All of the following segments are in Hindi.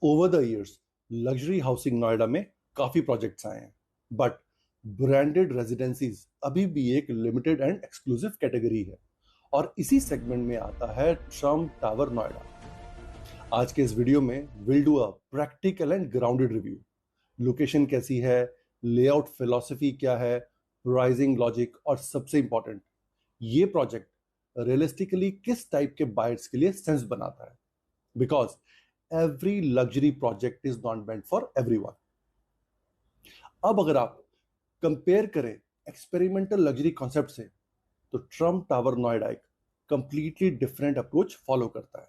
Over the years luxury housing Noida में काफी प्रोजेक्ट्स आए हैं, बट ब्रांडेड रेजिडेंसीज अभी भी एक लिमिटेड एंड एक्सक्लूसिव कैटेगरी है। और इसी सेगमेंट में आता है ट्रम्प टावर नोएडा। आज के इस वीडियो में will do a practical and grounded review. Location कैसी है, लेआउट फिलॉसफी क्या है, प्राइसिंग लॉजिक, और सबसे इंपॉर्टेंट, ये प्रोजेक्ट रियलिस्टिकली किस टाइप के बायर्स के लिए सेंस बनाता है। Because every luxury project is not meant for everyone. अब अगर आप कंपेयर करें एक्सपेरिमेंटल लग्जरी कॉन्सेप्ट से, तो ट्रम्प टावर नोएडा एक कंप्लीटली डिफरेंट अप्रोच फॉलो करता है।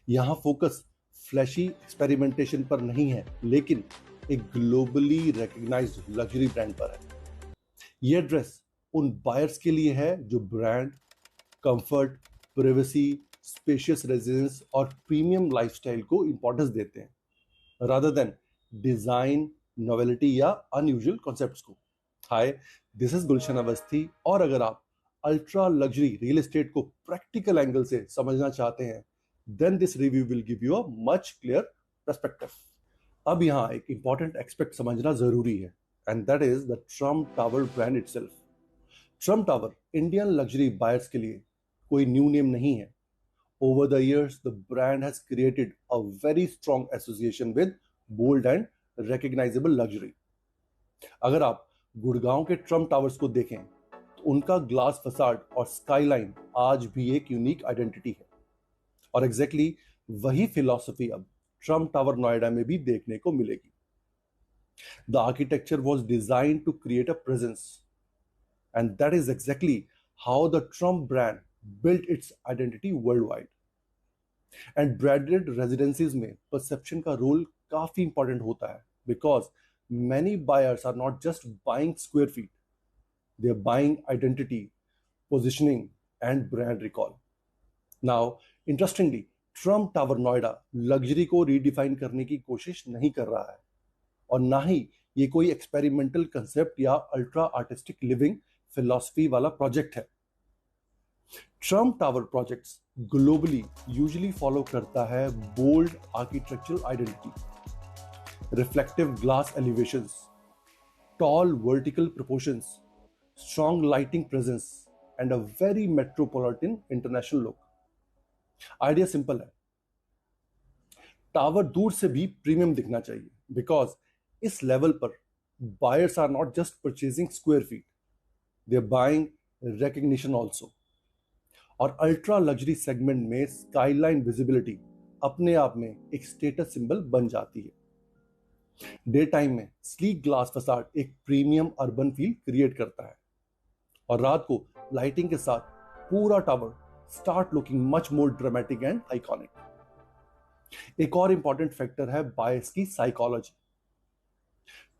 यहां फोकस फ्लैशी एक्सपेरिमेंटेशन पर नहीं है, लेकिन एक ग्लोबली रिकॉग्नाइज्ड लग्जरी ब्रांड पर है। यह ड्रेस उन बायर्स के लिए है जो brand, comfort, privacy, spacious residence और प्रीमियम लाइफस्टाइल को इंपॉर्टेंस देते हैं, रादर देन डिजाइन, नोवेलिटी या अनयूजुअल कॉन्सेप्ट्स को। Hi, this is Gulshan Awasthi, और अगर आप अल्ट्रा लग्जरी रियल एस्टेट को प्रैक्टिकल एंगल से समझना चाहते हैं, then this review will give you a much clear perspective. अब यहां एक इंपॉर्टेंट एस्पेक्ट समझना जरूरी है, and that is the Trump Tower brand itself. Trump tower Indian luxury buyers के लिए कोई न्यू नेम नहीं है। Over the years, the brand has created a very strong association with bold and recognizable luxury. अगर आप गुड़गांव के ट्रम्प टावर्स को देखें, तो उनका ग्लास फसाड और स्काईलाइन आज भी एक यूनिक आइडेंटिटी है। और एग्जैक्टली वही फिलॉसफी अब ट्रम्प टावर नोएडा में भी देखने को मिलेगी। The architecture was designed to create a presence, and that is exactly how the Trump brand built its identity worldwide. And branded residences में परसेप्शन का रोल काफी इंपॉर्टेंट होता है, because many buyers are not just buying square feet, they are buying identity, positioning and brand recall. Now interestingly, Trump Tower Noida luxury को रीडिफाइन करने की कोशिश नहीं कर रहा है, और ना ही ये कोई एक्सपेरिमेंटल कंसेप्ट या अल्ट्रा आर्टिस्टिक लिविंग फिलॉसफी वाला प्रोजेक्ट है। Trump Tower projects globally usually follow करता है bold architectural identity, reflective glass elevations, tall vertical proportions, strong lighting presence and a very metropolitan international look. Idea simple है, टावर दूर से भी प्रीमियम दिखना चाहिए, बिकॉज इस लेवल पर buyers are not just purchasing square feet, they are buying recognition also. और अल्ट्रा लग्जरी सेगमेंट में स्काईलाइन विजिबिलिटी अपने आप में एक स्टेटस सिंबल बन जाती है। डे टाइम में स्लीक ग्लास फसाड एक प्रीमियम अर्बन फील क्रिएट करता है, और रात को लाइटिंग के साथ पूरा tower start looking much more dramatic and iconic. एक और इंपॉर्टेंट फैक्टर है बायर्स की साइकोलॉजी।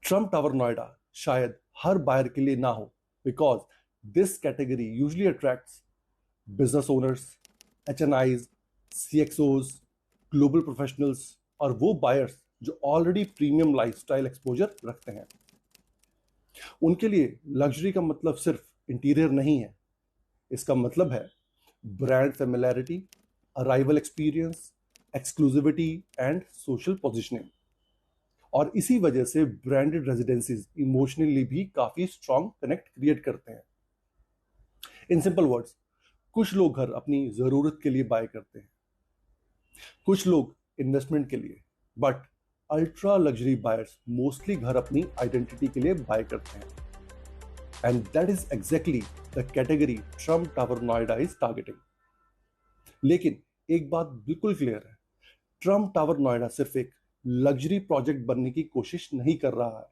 ट्रम्प टावर नोएडा शायद हर बायर के लिए ना हो, because this category usually attracts business owners, HNIs, CXOs, global professionals, और वो बायर्स जो ऑलरेडी प्रीमियम लाइफस्टाइल एक्सपोजर रखते हैं। उनके लिए लग्जरी का मतलब सिर्फ इंटीरियर नहीं है, इसका मतलब है brand familiarity, arrival experience, exclusivity and social positioning. और इसी वजह से ब्रांडेड रेजिडेंसीज इमोशनली भी काफी स्ट्रॉन्ग कनेक्ट क्रिएट करते हैं। इन सिंपल वर्ड्स, कुछ लोग घर अपनी जरूरत के लिए बाय करते हैं, कुछ लोग इन्वेस्टमेंट के लिए, but ultra luxury buyers mostly घर अपनी आइडेंटिटी के लिए बाय करते हैं। And that is exactly the category Trump Tower Noida is targeting. लेकिन एक बात बिल्कुल क्लियर है, ट्रम्प टावर नोएडा सिर्फ एक लग्जरी प्रोजेक्ट बनने की कोशिश नहीं कर रहा है,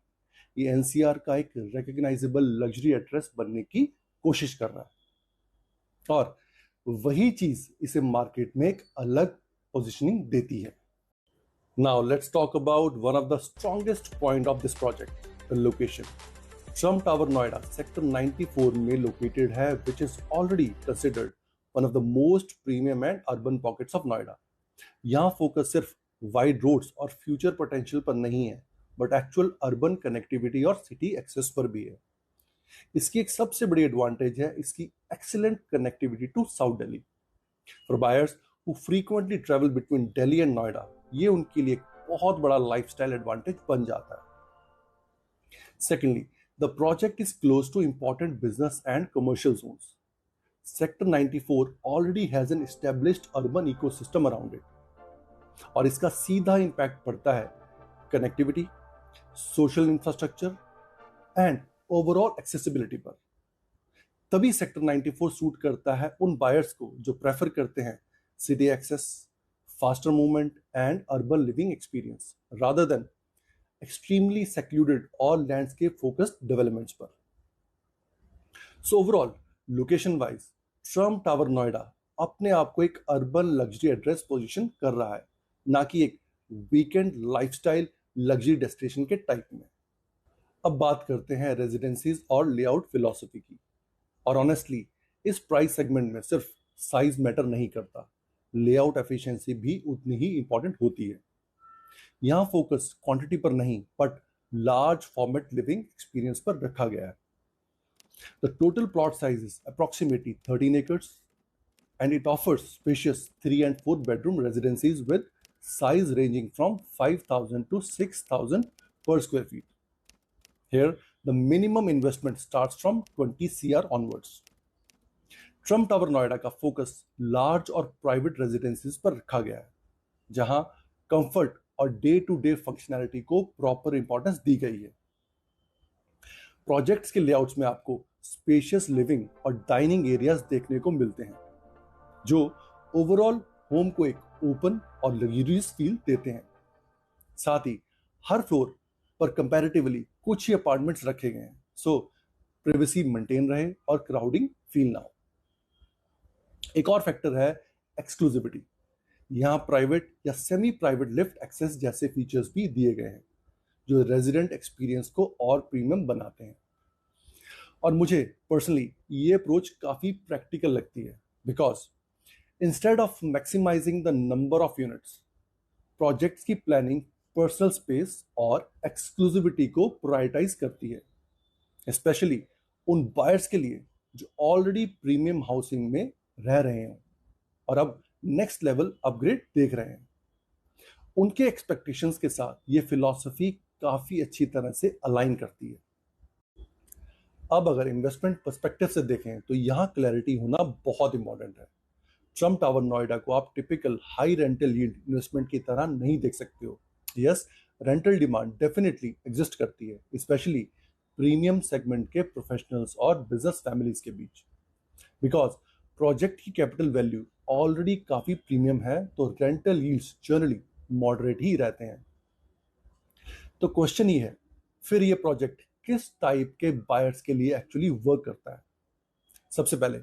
ये NCR का एक रिकॉग्नाइजेबल लग्जरी एड्रेस बनने की कोशिश कर रहा है, और वही चीज इसे मार्केट में एक अलग पोजीशनिंग देती है। Now let's talk about one of the strongest point of this project, the location. Trump Tower Noida sector 94 में लोकेटेड है, which is already considered one of the most premium and urban pockets of Noida. यहां फोकस सिर्फ वाइड रोड्स और फ्यूचर पोटेंशियल पर नहीं है, बट एक्चुअल अर्बन कनेक्टिविटी और सिटी एक्सेस पर भी है। इसकी एक सबसे बड़ी एडवांटेज है इसकी excellent connectivity to South Delhi. For buyers who frequently travel between Delhi and Noida, ये उनके लिए बहुत बड़ा लाइफस्टाइल एडवांटेज बन जाता है। Secondly, the project is close to important business and commercial zones. Sector 94 already has an established urban ecosystem around it, और इसका सीधा इम्पैक्ट पड़ता है connectivity, social infrastructure and overall accessibility पर। तभी सेक्टर 94 सूट करता है उन बायर्स को जो प्रेफर करते हैं city access, faster movement and urban living experience rather than extremely secluded or landscape focused developments पर। So overall, location wise, Trump Tower Noida अपने आप को एक अर्बन लग्जरी एड्रेस पोजीशन कर रहा है, ना कि एक वीकेंड लाइफस्टाइल लग्जरी डेस्टिनेशन के टाइप में। अब बात करते हैं रेजिडेंसीज और लेआउट फिलॉसफी की। और ऑनेस्टली इस प्राइस सेगमेंट में सिर्फ साइज मैटर नहीं करता, लेआउट एफिशिएंसी भी उतनी ही इंपॉर्टेंट होती है। यहां फोकस क्वांटिटी पर नहीं but large format living experience पर रखा गया है। The total plot size is approximately 13 acres and it offers spacious 3 and 4 bedroom residencies with size ranging from 5,000 to 6,000 per square feet. Here, the minimum investment starts from 20 CR onwards. Trump Tower Noida का फोकस लार्ज और प्राइवेट रेजिडेंसीज पर रखा गया है, जहां कंफर्ट और डे टू डे फंक्शनैलिटी को प्रॉपर इंपॉर्टेंस दी गई है। प्रोजेक्ट्स के लेआउट्स में आपको स्पेशियस लिविंग और डाइनिंग एरियाज देखने को मिलते हैं, जो ओवरऑल होम को एक ओपन और लग्जरियस फील देते हैं। साथ ही हर फ्लोर पर कंपैरेटिवली कुछ ही अपार्टमेंट्स रखे गए हैं, सो प्राइवेसी मेंटेन रहे और क्राउडिंग फील ना हो। एक और फैक्टर है एक्सक्लूसिविटी। यहाँ प्राइवेट या सेमी प्राइवेट लिफ्ट एक्सेस जैसे फीचर्स भी दिए गए हैं, जो रेजिडेंट एक्सपीरियंस को और प्रीमियम बनाते हैं। और मुझे पर्सनली ये अप्रोच काफ़ी प्रैक्टिकल लगती है, because instead of maximising the number of units, projects की प्लानिंग पर्सनल स्पेस और एक्सक्लूसिविटी को प्रायोरिटाइज करती है, स्पेशली उन बायर्स के लिए जो ऑलरेडी प्रीमियम हाउसिंग में रह रहे हैं और अब नेक्स्ट लेवल अपग्रेड देख रहे हैं। उनके एक्सपेक्टेशंस के साथ ये फिलॉसफी काफी अच्छी तरह से अलाइन करती है। अब अगर इन्वेस्टमेंट पर्सपेक्टिव से देखें तो यहां क्लैरिटी होना बहुत इंपॉर्टेंट है। ट्रम्प टावर नोएडा को आप typical high rental yield investment की तरह नहीं देख सकते हो। Yes, rental demand definitely exist करती है, स्पेशली प्रीमियम सेगमेंट के प्रोफेशनल्स और बिजनेस फैमिलीज के बीच। बिकॉज प्रोजेक्ट की कैपिटल वैल्यू ऑलरेडी काफी प्रीमियम है, तो रेंटल यील्ड्स जनरली मॉडरेट ही रहते हैं। तो क्वेश्चन ये है, फिर ये प्रोजेक्ट किस टाइप के बायर्स के लिए एक्चुअली वर्क करता है? सबसे पहले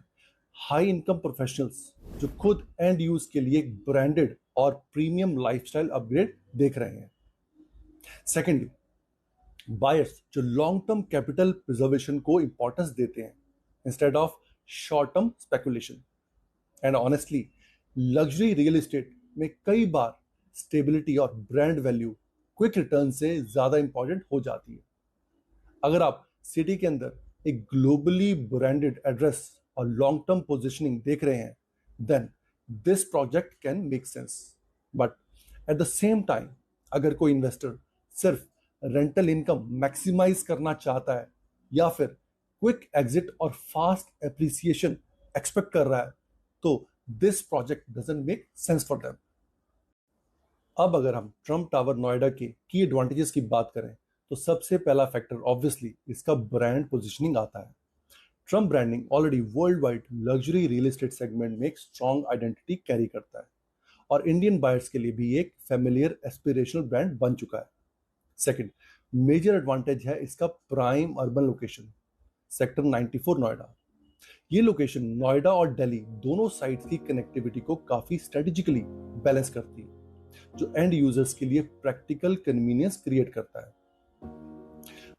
हाई इनकम प्रोफेशनल्स जो खुद एंड यूज के लिए एक ब्रांडेड और प्रीमियम लाइफस्टाइल अपग्रेड देख रहे हैं। सेकेंडली, बायर्स जो लॉन्ग टर्म कैपिटल प्रिजर्वेशन को इंपॉर्टेंस देते हैं instead of short term speculation. And honestly luxury real estate में कई बार स्टेबिलिटी और ब्रांड वैल्यू क्विक रिटर्न से ज्यादा इंपॉर्टेंट हो जाती है। अगर आप सिटी के अंदर एक ग्लोबली ब्रांडेड एड्रेस और लॉन्ग टर्म पोजिशनिंग देख रहे हैं, then this project can make sense. But at the same time अगर कोई इन्वेस्टर सिर्फ रेंटल इनकम मैक्सिमाइज करना चाहता है या फिर क्विक एग्जिट और फास्ट एप्रिसिएशन एक्सपेक्ट कर रहा है, तो this project doesn't make sense for them. अब अगर हम ट्रम्प टावर नोएडा के की एडवांटेजेस की बात करें तो सबसे पहला फैक्टर ऑब्वियसली इसका ब्रांड पोजीशनिंग आता है। Trump branding already world wide luxury real estate segment में एक स्ट्रॉन्ग आइडेंटिटी कैरी करता है और इंडियन बायर्स के लिए भी एक फेमिलियर एस्पिरेशनल ब्रांड बन चुका है। सेकंड मेजर एडवांटेज है इसका prime urban location, sector 94 Noida. ये लोकेशन नोएडा और दिल्ली दोनों साइड्स की कनेक्टिविटी को काफी स्ट्रेटेजिकली बैलेंस करती है, जो एंड यूजर्स के लिए प्रैक्टिकल कन्वीनियंस क्रिएट करता है।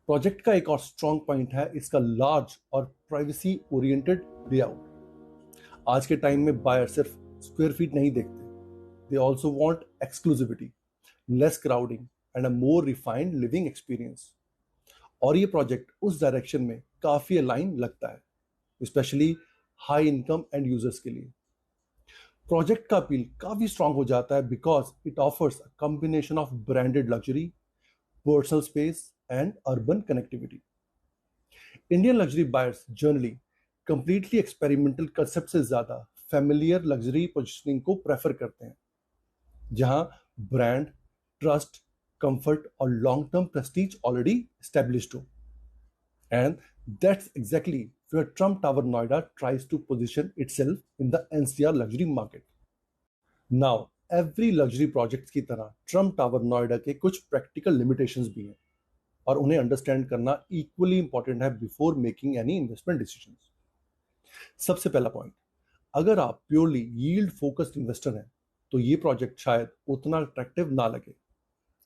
प्रोजेक्ट का एक और स्ट्रॉन्ग पॉइंट है इसका लार्ज और प्राइवेसी ओरिएंटेड लेआउट। आज के टाइम में बायर सिर्फ स्क्वायर फीट नहीं देखते, they also want exclusivity, less crowding and a more refined living experience. और ये प्रोजेक्ट उस डायरेक्शन में काफी अलाइन लगता है, specially high income and users के लिए। प्रोजेक्ट का अपील काफी स्ट्रांग हो जाता है because it offers a combination of branded luxury, personal space and urban connectivity. Indian luxury buyers generally completely experimental concept से ज्यादा फेमिलियर लग्जरी पोजिशनिंग को प्रेफर करते हैं, जहां ब्रांड, ट्रस्ट, कंफर्ट और long term prestige already established हो। And that's exactly where Trump Tower Noida tries to position itself in the NCR luxury market. Now, every luxury project की तरह Trump Tower Noida के कुछ practical limitations भी हैं और उन्हें अंडरस्टैंड करना इक्वली इंपॉर्टेंट है before making any investment decisions. सबसे पहला पॉइंट, अगर आप प्योरली यील्ड फोकस्ड इन्वेस्टर हैं तो ये प्रोजेक्ट शायद उतना अट्रैक्टिव ना लगे,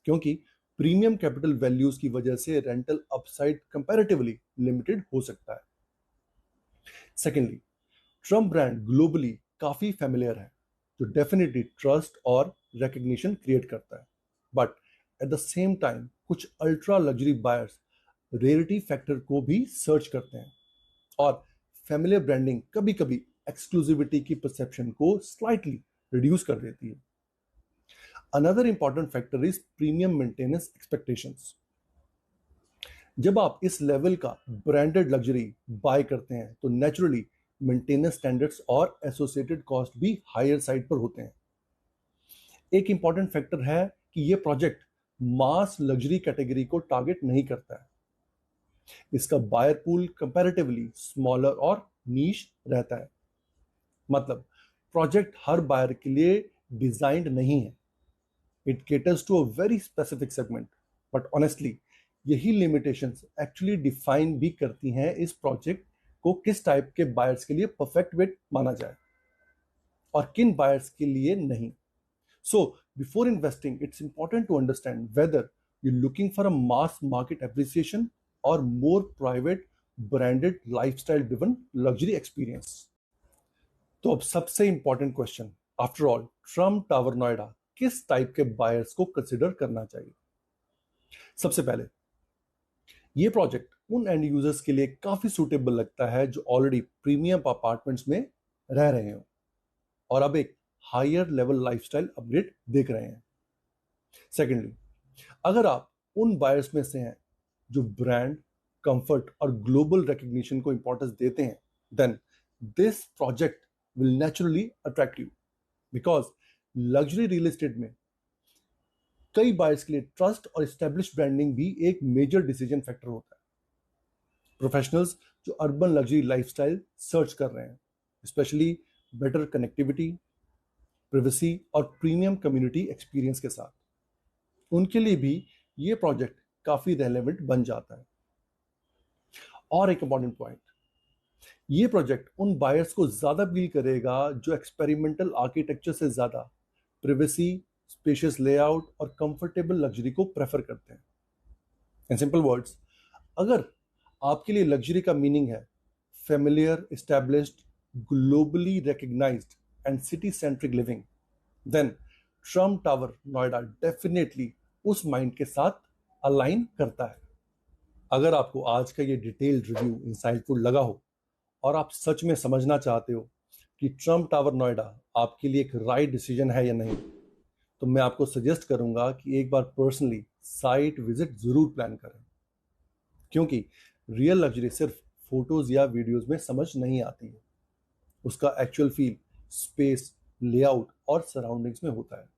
क्योंकि प्रीमियम कैपिटल वैल्यूज की वजह से रेंटल अपसाइड कंपैरेटिवली लिमिटेड हो सकता है। सेकेंडली, ट्रम्प ब्रांड ग्लोबली काफी फेमिलियर है, जो डेफिनेटली ट्रस्ट और रिकग्निशन क्रिएट करता है, but at the same time कुछ ultra luxury buyers rarity factor को भी सर्च करते हैं और फेमिलियर ब्रांडिंग कभी कभी एक्सक्लूसिविटी की परसेप्शन को स्लाइटली रिड्यूस कर देती है। Another important factor is premium maintenance expectations. जब आप इस लेवल का ब्रांडेड लग्जरी बाय करते हैं तो नेचुरली मेंटेनेंस स्टैंडर्ड्स और एसोसिएटेड कॉस्ट भी हायर साइड पर होते हैं। एक इंपॉर्टेंट फैक्टर है कि यह प्रोजेक्ट मास लग्जरी कैटेगरी को टारगेट नहीं करता है। इसका बायर पूल कंपैरेटिवली स्मॉलर और नीश रहता है। मतलब प्रोजेक्ट हर बायर के लिए डिजाइंड नहीं है। It caters to a very specific segment, but honestly यही लिमिटेशंस एक्चुअली डिफाइन भी करती हैं इस प्रोजेक्ट को किस टाइप के बायर्स के लिए परफेक्ट वेट माना जाए और किन बायर्स के लिए नहीं। So before investing it's important to understand whether you looking for a mass market appreciation और more private branded lifestyle driven luxury experience. तो अब सबसे important question, after all Trump Tower Noida किस टाइप के बायर्स को कंसिडर करना चाहिए? सबसे पहले, ये प्रोजेक्ट उन एंड यूजर्स के लिए काफी सूटेबल लगता है जो ऑलरेडी प्रीमियम अपार्टमेंट्स में रह रहे हो और अब एक हायर लेवल लाइफस्टाइल अपग्रेड देख रहे हैं। सेकेंडली, अगर आप उन बायर्स में से हैं जो ब्रांड, कंफर्ट और ग्लोबल रिकग्निशन को इंपॉर्टेंस देते हैं, then this project will naturally attract you, because luxury real estate में कई बायर्स के लिए ट्रस्ट और एस्टेब्लिश ब्रांडिंग भी एक मेजर डिसीजन फैक्टर होता है। प्रोफेशनल्स जो अर्बन लग्जरी लाइफस्टाइल सर्च कर रहे हैं, स्पेशली बेटर कनेक्टिविटी, प्राइवेसी और प्रीमियम कम्युनिटी एक्सपीरियंस के साथ, उनके लिए भी ये प्रोजेक्ट काफी रेलेवेंट बन जाता है। और एक इंपॉर्टेंट पॉइंट, ये प्रोजेक्ट उन बायर्स को ज्यादा अपील करेगा जो एक्सपेरिमेंटल आर्किटेक्चर से ज्यादा प्राइवेसी, स्पेशियस लेआउट और कंफर्टेबल लग्जरी को प्रेफर करते हैं। इन सिंपल वर्ड्स, अगर आपके लिए लग्जरी का मीनिंग है familiar, established, globally recognised and city centric living, then Trump Tower Noida definitely उस माइंड के साथ अलाइन करता है। अगर आपको आज का ये डिटेल्ड रिव्यू इंसाइटफुल लगा हो और आप सच में समझना चाहते हो कि ट्रम्प टावर नोएडा आपके लिए एक राइट डिसीजन है या नहीं, तो मैं आपको सजेस्ट करूंगा कि एक बार पर्सनली साइट विजिट जरूर प्लान करें, क्योंकि रियल लग्जरी सिर्फ फोटोज या वीडियोस में समझ नहीं आती है। उसका एक्चुअल फील स्पेस, लेआउट और सराउंडिंग्स में होता है।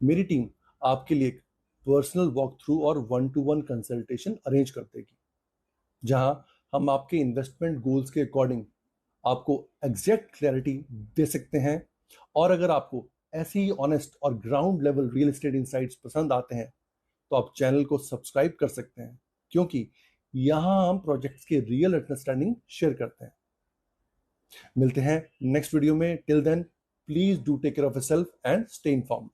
मेरी टीम आपके लिए एक पर्सनल वॉक थ्रू और 1-to-1 कंसल्टेशन अरेंज कर देगी, जहां हम आपके इन्वेस्टमेंट गोल्स के अकॉर्डिंग आपको एग्जैक्ट क्लैरिटी दे सकते हैं। और अगर आपको ऐसी ही ऑनेस्ट और ground level real estate insights पसंद आते हैं तो आप चैनल को सब्सक्राइब कर सकते हैं, क्योंकि यहां हम प्रोजेक्ट्स के रियल अंडरस्टैंडिंग शेयर करते हैं। मिलते हैं नेक्स्ट वीडियो में। Till then, please do take care of yourself and stay informed.